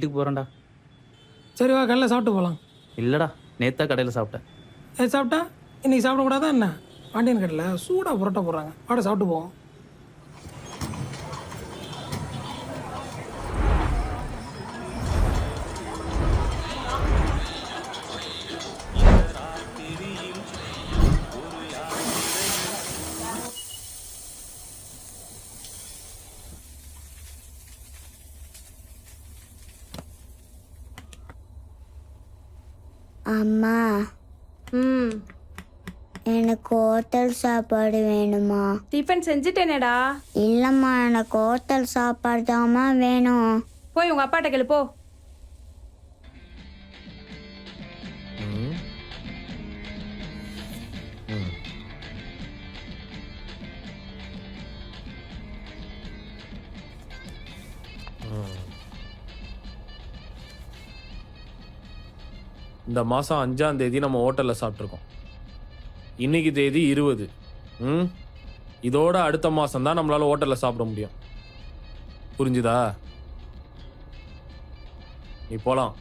வீட்டுக்கு போகிறேன்டா. சரி வா, கடையில் சாப்பிட்டு போகலாம். இல்லைடா, நேத்தா கடையில் சாப்பிட்டேன். ஏ சாப்பிட்டா இன்னைக்கு சாப்பிடக்கூடாதா என்ன? பாண்டியன் கடையில் சூடாக புரோட்டா போடுறாங்க, வாட சாப்பிட்டு போவோம். அம்மா, எனக்கு ஹோட்டல் சாப்பாடு வேணுமா? டிஃபன் செஞ்சுட்டேனேடா. இல்லைம்மா, எனக்கு ஹோட்டல் சாப்பாடு தாம்மா வேணும். போய் உங்க அப்பாட்ட கேளு போ. இந்த மாதம் 5ஆம் தேதி நம்ம ஹோட்டலில் சாப்பிட்ருக்கோம். இன்னைக்கு தேதி 20. இதோட அடுத்த மாதம் தான் நம்மளால் ஹோட்டலில் சாப்பிட முடியும். புரிஞ்சுதா? நீ போகலாம்.